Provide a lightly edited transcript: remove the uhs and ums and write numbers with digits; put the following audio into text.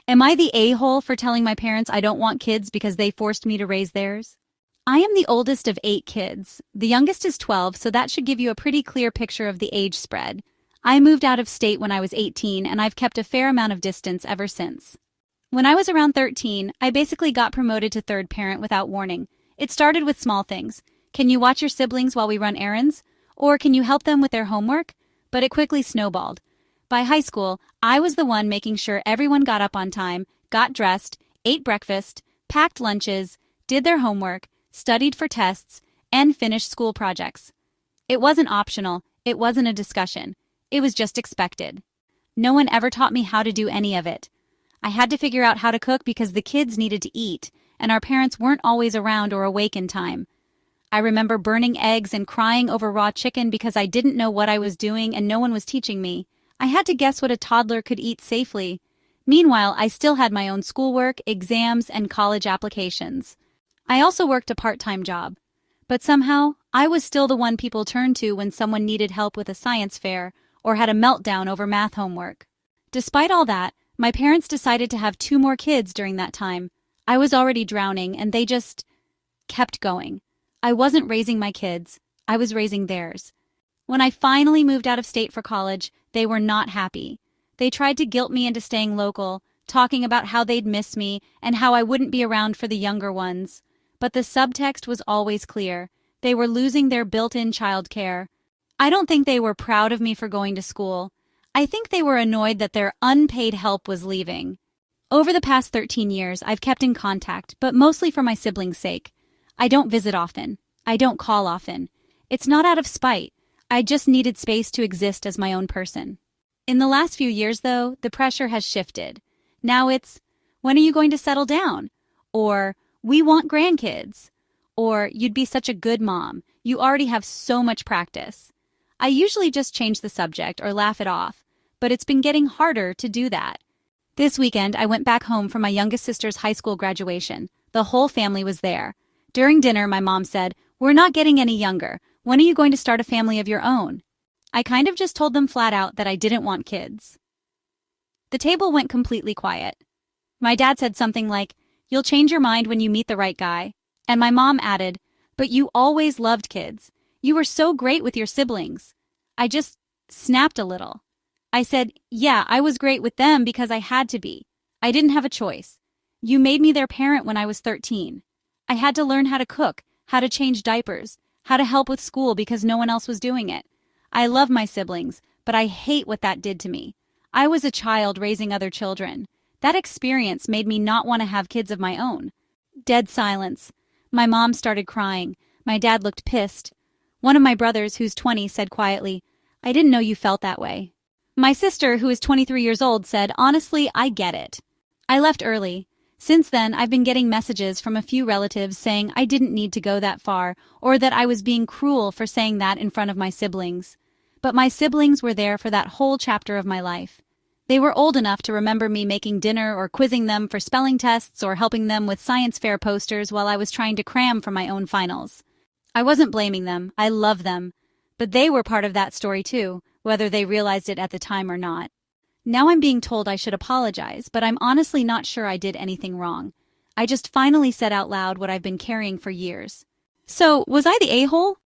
Am I the a-hole for telling my parents I don't want kids because they forced me to raise theirs? I am the oldest of 8 kids. The youngest is 12, so that should give you a pretty clear picture of the age spread. I moved out of state when I was 18, and I've kept a fair amount of distance ever since. When I was around 13, I basically got promoted to third parent without warning. It started with small things. Can you watch your siblings while we run errands? Or can you help them with their homework? But it quickly snowballed. By high school, I was the one making sure everyone got up on time, got dressed, ate breakfast, packed lunches, did their homework, studied for tests, and finished school projects. It wasn't optional, it wasn't a discussion. It was just expected. No one ever taught me how to do any of it. I had to figure out how to cook because the kids needed to eat, and our parents weren't always around or awake in time. I remember burning eggs and crying over raw chicken because I didn't know what I was doing and no one was teaching me. I had to guess what a toddler could eat safely. Meanwhile, I still had my own schoolwork, exams, and college applications. I also worked a part-time job. But somehow, I was still the one people turned to when someone needed help with a science fair or had a meltdown over math homework. Despite all that, my parents decided to have 2 more kids during that time. I was already drowning, and they just kept going. I wasn't raising my kids. I was raising theirs. When I finally moved out of state for college, they were not happy. They tried to guilt me into staying local, talking about how they'd miss me and how I wouldn't be around for the younger ones. But the subtext was always clear. They were losing their built-in childcare. I don't think they were proud of me for going to school. I think they were annoyed that their unpaid help was leaving. Over the past 13 years, I've kept in contact, but mostly for my siblings' sake. I don't visit often. I don't call often. It's not out of spite. I just needed space to exist as my own person. In the last few years, though, the pressure has shifted. Now it's, when are you going to settle down? Or, we want grandkids. Or, you'd be such a good mom. You already have so much practice. I usually just change the subject or laugh it off, but it's been getting harder to do that. This weekend, I went back home for my youngest sister's high school graduation. The whole family was there. During dinner, my mom said, "We're not getting any younger. When are you going to start a family of your own?" I kind of just told them flat out that I didn't want kids. The table went completely quiet. My dad said something like, "You'll change your mind when you meet the right guy." And my mom added, "But you always loved kids. You were so great with your siblings." I just snapped a little. I said, "Yeah, I was great with them because I had to be. I didn't have a choice. You made me their parent when I was 13. I had to learn how to cook, how to change diapers, how to help with school because no one else was doing it. I love my siblings, but I hate what that did to me. I was a child raising other children. That experience made me not want to have kids of my own." Dead silence. My mom started crying. My dad looked pissed. One of my brothers, who's 20, said quietly, "I didn't know you felt that way." My sister, who is 23 years old, said, "Honestly, I get it." I left early. Since then, I've been getting messages from a few relatives saying I didn't need to go that far, or that I was being cruel for saying that in front of my siblings. But my siblings were there for that whole chapter of my life. They were old enough to remember me making dinner or quizzing them for spelling tests or helping them with science fair posters while I was trying to cram for my own finals. I wasn't blaming them. I love them. But they were part of that story too, whether they realized it at the time or not. Now I'm being told I should apologize, but I'm honestly not sure I did anything wrong. I just finally said out loud what I've been carrying for years. So, was I the a-hole?